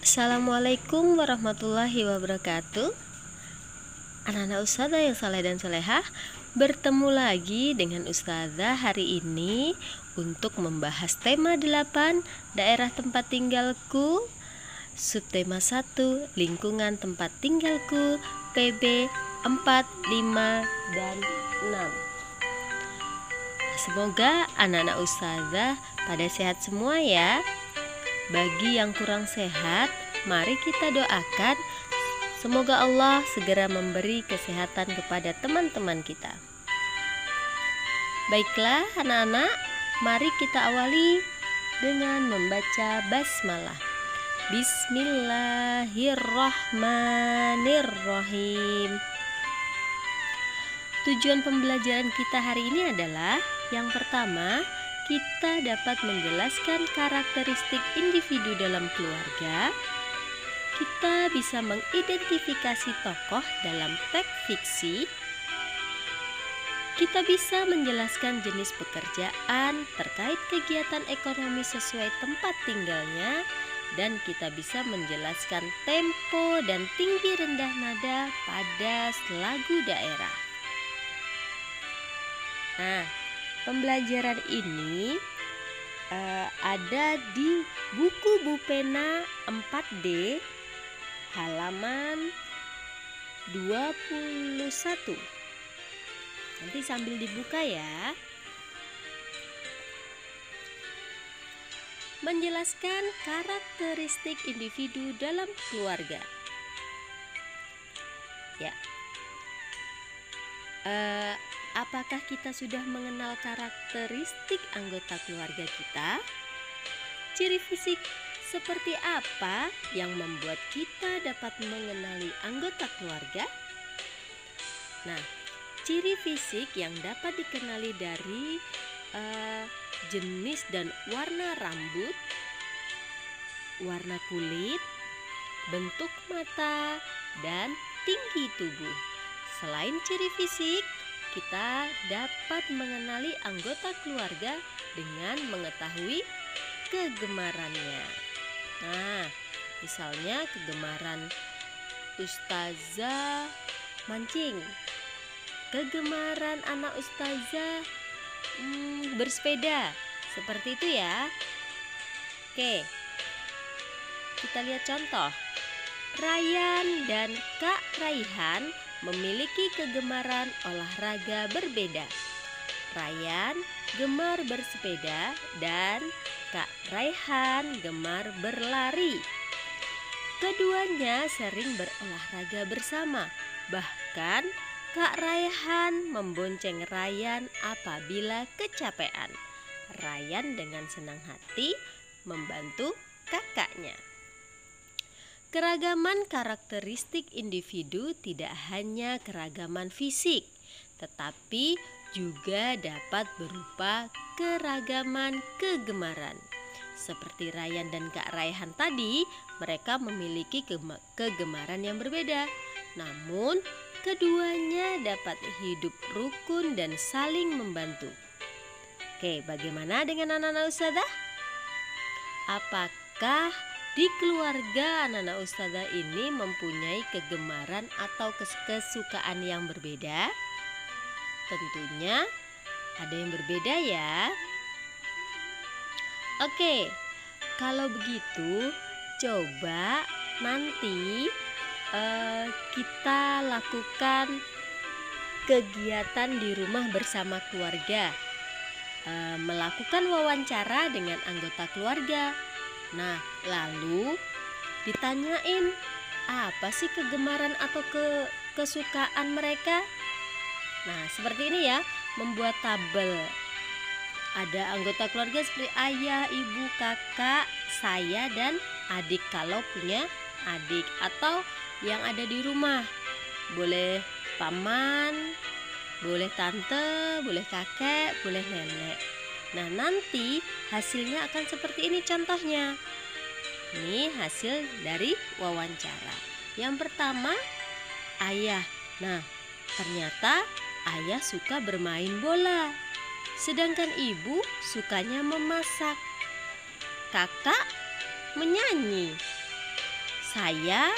Assalamualaikum warahmatullahi wabarakatuh. Anak-anak ustazah yang saleh dan solehah, bertemu lagi dengan ustazah hari ini untuk membahas tema 8 daerah tempat tinggalku, subtema 1 lingkungan tempat tinggalku, PB 4, 5, dan 6. Semoga anak-anak ustazah pada sehat semua ya. Bagi yang kurang sehat, mari kita doakan semoga Allah segera memberi kesehatan kepada teman-teman kita. Baiklah anak-anak, mari kita awali dengan membaca basmalah. Bismillahirrahmanirrahim. Tujuan pembelajaran kita hari ini adalah yang pertama, kita dapat menjelaskan karakteristik individu dalam keluarga. Kita bisa mengidentifikasi tokoh dalam teks fiksi. Kita bisa menjelaskan jenis pekerjaan terkait kegiatan ekonomi sesuai tempat tinggalnya. Dan kita bisa menjelaskan tempo dan tinggi rendah nada pada lagu daerah. Nah, pembelajaran ini ada di buku Bupena 4D halaman 21. Nanti sambil dibuka ya. Menjelaskan karakteristik individu dalam keluarga. Ya. Apakah kita sudah mengenal karakteristik anggota keluarga kita? Ciri fisik seperti apa yang membuat kita dapat mengenali anggota keluarga? Nah, ciri fisik yang dapat dikenali dari jenis dan warna rambut, warna kulit, bentuk mata, dan tinggi tubuh. Selain ciri fisik, kita dapat mengenali anggota keluarga dengan mengetahui kegemarannya. Nah, misalnya kegemaran ustazah mancing, kegemaran anak ustazah bersepeda, seperti itu ya. Oke, kita lihat contoh. Rayyan dan Kak Raihan memiliki kegemaran olahraga berbeda. Rayyan gemar bersepeda dan Kak Raihan gemar berlari. Keduanya sering berolahraga bersama. Bahkan Kak Raihan membonceng Rayyan apabila kecapean. Rayyan dengan senang hati membantu kakaknya. Keragaman karakteristik individu tidak hanya keragaman fisik, tetapi juga dapat berupa keragaman kegemaran. Seperti Rayyan dan Kak Raihan tadi, mereka memiliki kegemaran yang berbeda. Namun, keduanya dapat hidup rukun dan saling membantu. Oke, bagaimana dengan anak-anak ustazah? Apakah di keluarga anak-anak ustazah ini mempunyai kegemaran atau kesukaan yang berbeda? Tentunya ada yang berbeda ya. Oke, kalau begitu coba nanti kita lakukan kegiatan di rumah bersama keluarga, melakukan wawancara dengan anggota keluarga. Nah, lalu ditanyain apa sih kegemaran atau kesukaan mereka. Nah, seperti ini ya, membuat tabel. Ada anggota keluarga seperti ayah, ibu, kakak, saya, dan adik kalau punya adik. Atau yang ada di rumah, boleh paman, boleh tante, boleh kakek, boleh nenek. Nah, nanti hasilnya akan seperti ini contohnya. Ini hasil dari wawancara. Yang pertama, ayah. Nah, ternyata ayah suka bermain bola, sedangkan ibu sukanya memasak. Kakak menyanyi. saya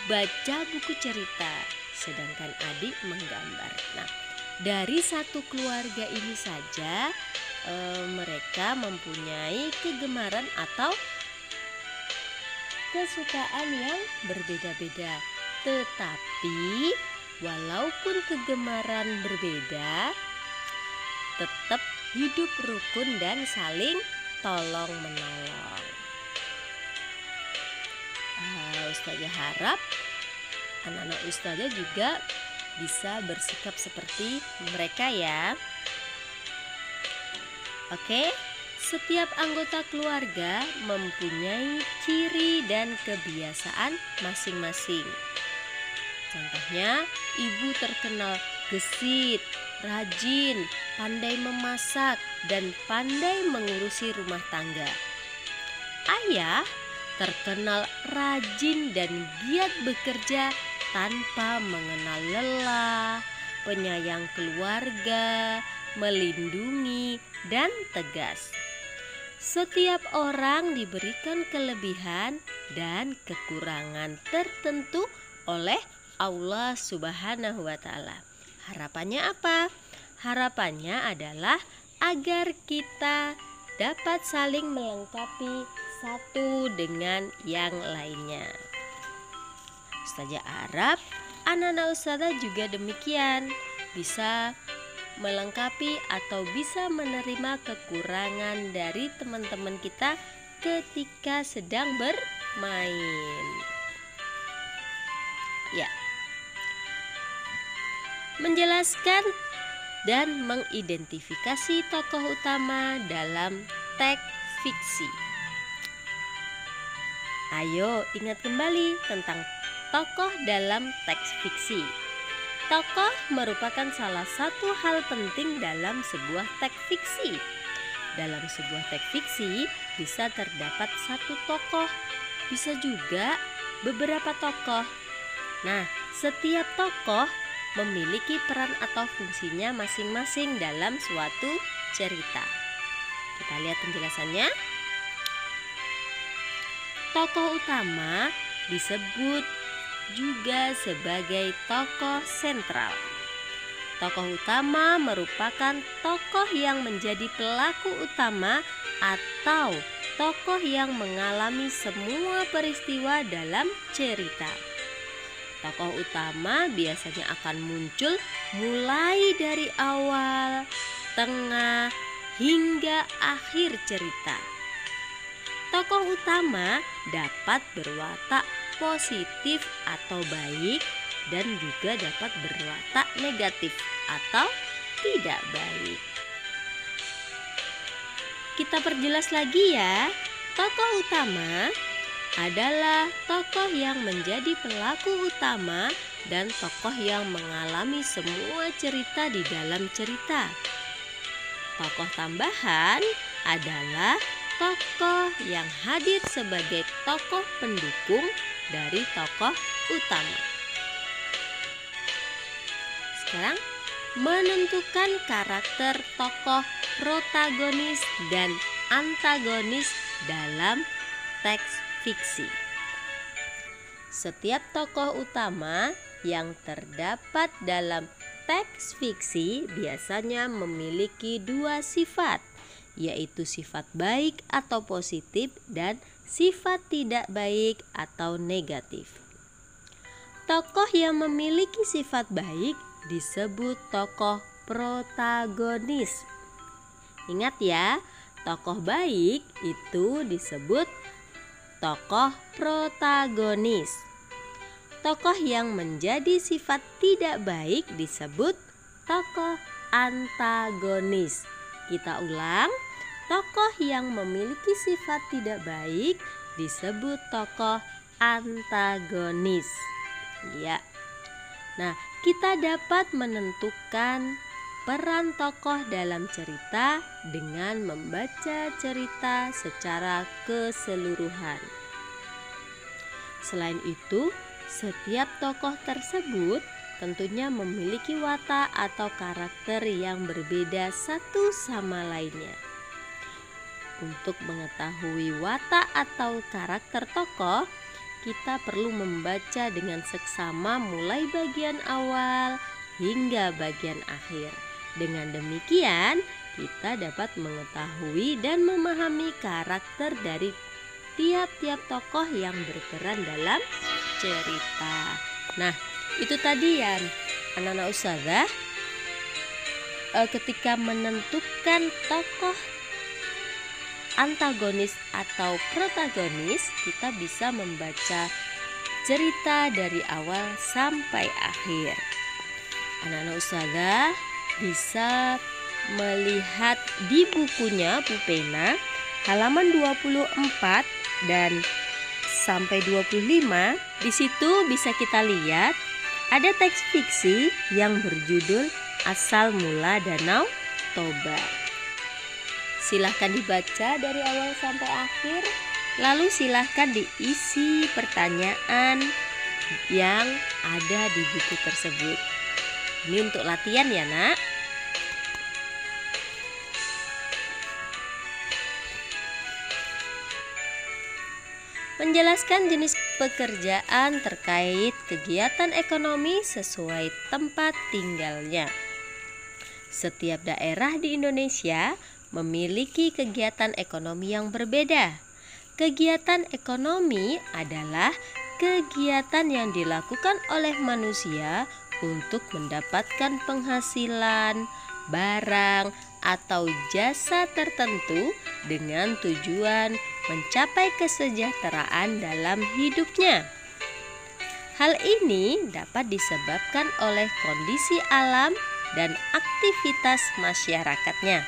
baca buku cerita, sedangkan adik menggambar. Nah, dari satu keluarga ini saja mereka mempunyai kegemaran atau kesukaan yang berbeda-beda. Tetapi walaupun kegemaran berbeda, tetap hidup rukun dan saling tolong-menolong. Ustazah harap anak-anak ustazah juga bisa bersikap seperti mereka ya. Oke, setiap anggota keluarga mempunyai ciri dan kebiasaan masing-masing. Contohnya, ibu terkenal gesit, rajin, pandai memasak, dan pandai mengurusi rumah tangga. Ayah terkenal rajin dan giat bekerja tanpa mengenal lelah, penyayang keluarga, melindungi, dan tegas. Setiap orang diberikan kelebihan dan kekurangan tertentu oleh Allah Subhanahu wa Ta'ala. Harapannya apa? Harapannya adalah agar kita dapat saling melengkapi satu dengan yang lainnya. Ustazah harap anak-anak ustazah juga demikian, bisa melengkapi atau bisa menerima kekurangan dari teman-teman kita ketika sedang bermain. Ya. Menjelaskan dan mengidentifikasi tokoh utama dalam teks fiksi. Ayo ingat kembali tentang tokoh dalam teks fiksi. Tokoh merupakan salah satu hal penting dalam sebuah teks fiksi. Dalam sebuah teks fiksi bisa terdapat satu tokoh, bisa juga beberapa tokoh. Nah, setiap tokoh memiliki peran atau fungsinya masing-masing dalam suatu cerita. Kita lihat penjelasannya. Tokoh utama disebut juga sebagai tokoh sentral. Tokoh utama merupakan tokoh yang menjadi pelaku utama atau tokoh yang mengalami semua peristiwa dalam cerita. Tokoh utama biasanya akan muncul mulai dari awal, tengah, hingga akhir cerita. Tokoh utama dapat berwatak positif atau baik dan juga dapat berwatak negatif atau tidak baik. Kita perjelas lagi ya. Tokoh utama adalah tokoh yang menjadi pelaku utama dan tokoh yang mengalami semua cerita di dalam cerita. Tokoh tambahan adalah tokoh yang hadir sebagai tokoh pendukung dari tokoh utama. Sekarang menentukan karakter tokoh protagonis dan antagonis dalam teks fiksi. Setiap tokoh utama yang terdapat dalam teks fiksi biasanya memiliki dua sifat, yaitu sifat baik atau positif dan sifat tidak baik atau negatif. Tokoh yang memiliki sifat baik disebut tokoh protagonis. Ingat ya, tokoh baik itu disebut tokoh protagonis. Tokoh yang menjadi sifat tidak baik disebut tokoh antagonis. Kita ulang, tokoh yang memiliki sifat tidak baik disebut tokoh antagonis. Ya. Nah, kita dapat menentukan peran tokoh dalam cerita dengan membaca cerita secara keseluruhan. Selain itu, setiap tokoh tersebut tentunya memiliki watak atau karakter yang berbeda satu sama lainnya. Untuk mengetahui watak atau karakter tokoh, kita perlu membaca dengan seksama mulai bagian awal hingga bagian akhir. Dengan demikian, kita dapat mengetahui dan memahami karakter dari tiap-tiap tokoh yang berperan dalam cerita. Nah, itu tadi ya anak-anak ustazah, ketika menentukan tokoh antagonis atau protagonis, kita bisa membaca cerita dari awal sampai akhir. Anak-anak ustazah bisa melihat di bukunya Bu Pena halaman 24 dan sampai 25. Di situ bisa kita lihat ada teks fiksi yang berjudul Asal Mula Danau Toba. Silahkan dibaca dari awal sampai akhir, lalu silahkan diisi pertanyaan yang ada di buku tersebut. Ini untuk latihan ya nak. Menjelaskan jenis pekerjaan terkait kegiatan ekonomi sesuai tempat tinggalnya. Setiap daerah di Indonesia memiliki kegiatan ekonomi yang berbeda. Kegiatan ekonomi adalah kegiatan yang dilakukan oleh manusia untuk mendapatkan penghasilan, barang, atau jasa tertentu dengan tujuan mencapai kesejahteraan dalam hidupnya. Hal ini dapat disebabkan oleh kondisi alam dan aktivitas masyarakatnya.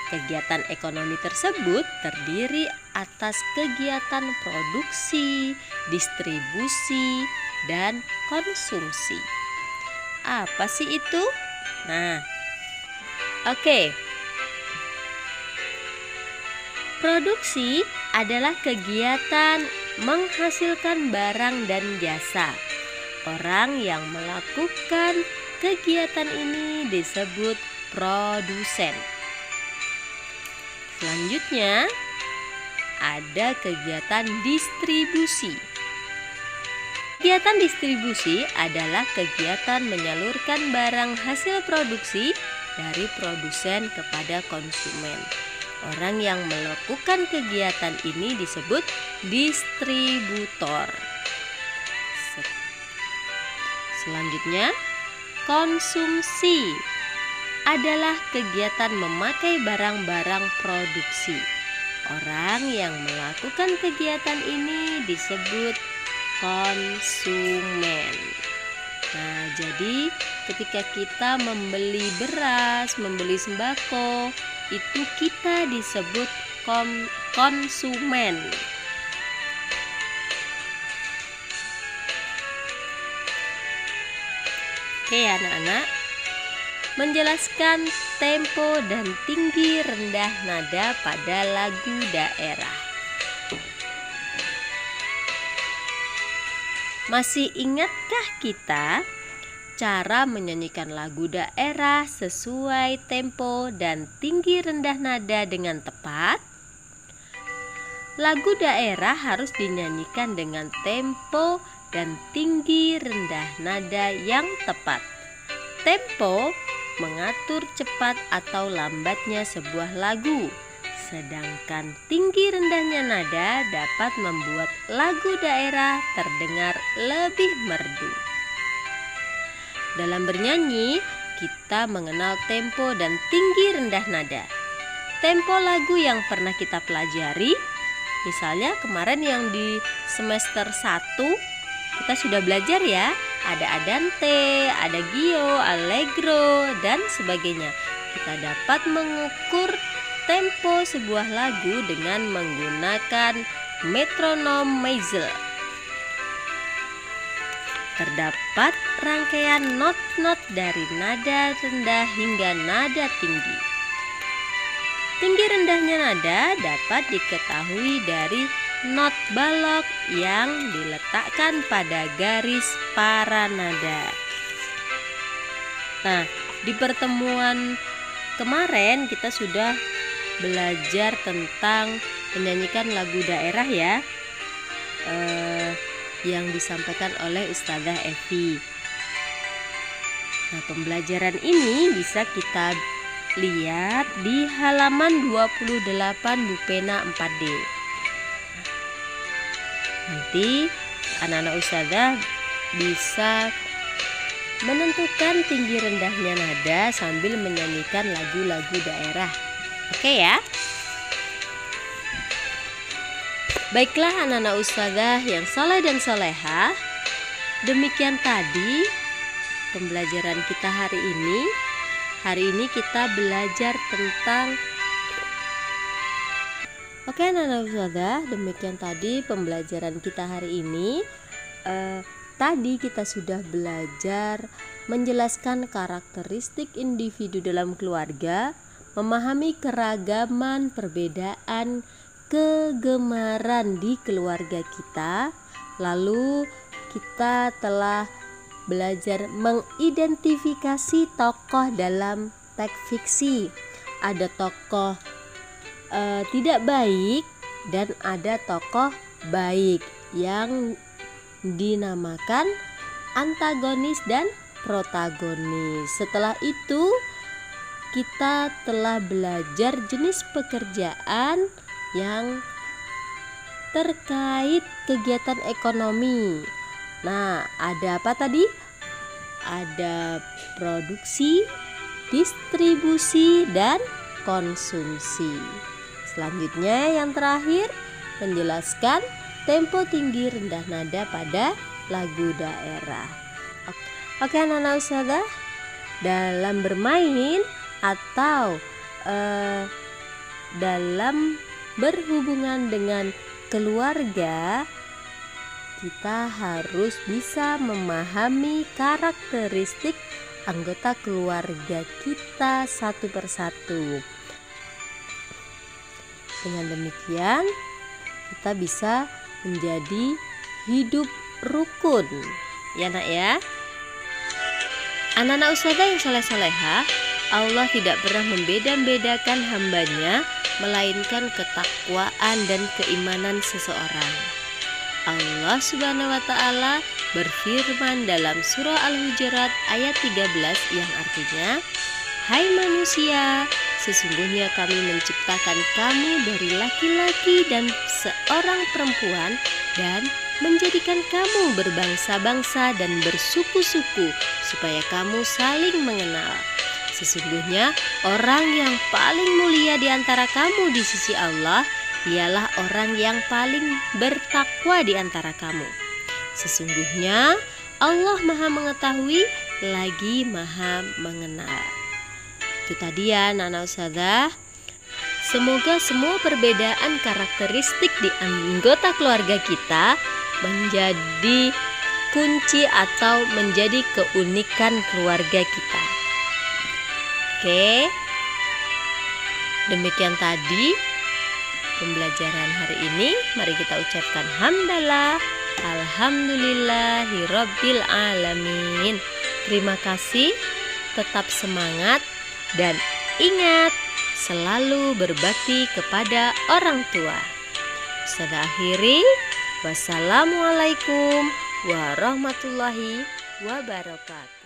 Kegiatan ekonomi tersebut terdiri atas kegiatan produksi, distribusi, dan konsumsi. Apa sih itu? Nah, oke. Produksi adalah kegiatan menghasilkan barang dan jasa. Orang yang melakukan kegiatan ini disebut produsen. Selanjutnya, ada kegiatan distribusi. Kegiatan distribusi adalah kegiatan menyalurkan barang hasil produksi dari produsen kepada konsumen. Orang yang melakukan kegiatan ini disebut distributor. Selanjutnya, konsumsi adalah kegiatan memakai barang-barang produksi. Orang yang melakukan kegiatan ini disebut konsumen. Nah, jadi ketika kita membeli beras, membeli sembako, itu kita disebut konsumen. Oke anak-anak, menjelaskan tempo dan tinggi rendah nada pada lagu daerah. Masih ingatkah kita cara menyanyikan lagu daerah sesuai tempo dan tinggi rendah nada dengan tepat? Lagu daerah harus dinyanyikan dengan tempo dan tinggi rendah nada yang tepat. Tempo mengatur cepat atau lambatnya sebuah lagu, sedangkan tinggi rendahnya nada dapat membuat lagu daerah terdengar lebih merdu. Dalam bernyanyi, kita mengenal tempo dan tinggi rendah nada. Tempo lagu yang pernah kita pelajari, misalnya kemarin yang di semester 1 kita sudah belajar ya, ada andante, ada gio, allegro, dan sebagainya. Kita dapat mengukur tempo sebuah lagu dengan menggunakan metronom Meisel. Terdapat rangkaian not-not dari nada rendah hingga nada tinggi. Tinggi rendahnya nada dapat diketahui dari not balok yang diletakkan pada garis para nada. Nah, di pertemuan kemarin kita sudah belajar tentang menyanyikan lagu daerah ya, yang disampaikan oleh Ustazah Evi. Nah, pembelajaran ini bisa kita lihat di halaman 28 Bu Pena 4D. Nanti anak-anak Ustazah bisa menentukan tinggi rendahnya nada sambil menyanyikan lagu-lagu daerah. Oke ya? Baiklah anak-anak Ustazah yang soleh dan soleha, demikian tadi pembelajaran kita hari ini. Hari ini kita belajar tentang anak-anak Ustazah, demikian tadi pembelajaran kita hari ini. Tadi kita sudah belajar menjelaskan karakteristik individu dalam keluarga, memahami keragaman perbedaan kegemaran di keluarga kita. Lalu kita telah belajar mengidentifikasi tokoh dalam teks fiksi. Ada tokoh tidak baik dan ada tokoh baik yang dinamakan antagonis dan protagonis. Setelah itu kita telah belajar jenis pekerjaan yang terkait kegiatan ekonomi. Nah, ada apa tadi? Ada produksi, distribusi, dan konsumsi. Selanjutnya yang terakhir menjelaskan tempo tinggi rendah nada pada lagu daerah. Oke anak-anak Ustazah, dalam bermain atau dalam berhubungan dengan keluarga, kita harus bisa memahami karakteristik anggota keluarga kita satu persatu. Dengan demikian, kita bisa menjadi hidup rukun. Ya nak ya. Anak-anak Ustazah yang soleh-soleha, Allah tidak pernah membeda-bedakan hambanya, melainkan ketakwaan dan keimanan seseorang. Allah Subhanahu wa Ta'ala berfirman dalam surah Al-Hujurat ayat 13 yang artinya, "Hai manusia, sesungguhnya kami menciptakan kamu dari laki-laki dan seorang perempuan dan menjadikan kamu berbangsa-bangsa dan bersuku-suku supaya kamu saling mengenal. Sesungguhnya orang yang paling mulia di antara kamu di sisi Allah ialah orang yang paling bertakwa di antara kamu. Sesungguhnya Allah Maha mengetahui lagi Maha mengenal." Itu tadi ya anak-anak Ustazah. Semoga semua perbedaan karakteristik di anggota keluarga kita menjadi kunci atau menjadi keunikan keluarga kita. Oke, demikian tadi pembelajaran hari ini. Mari kita ucapkan hamdalah, alhamdulillahirabbil alamin. Terima kasih, tetap semangat dan ingat selalu berbakti kepada orang tua. Saya akhiri, wassalamualaikum warahmatullahi wabarakatuh.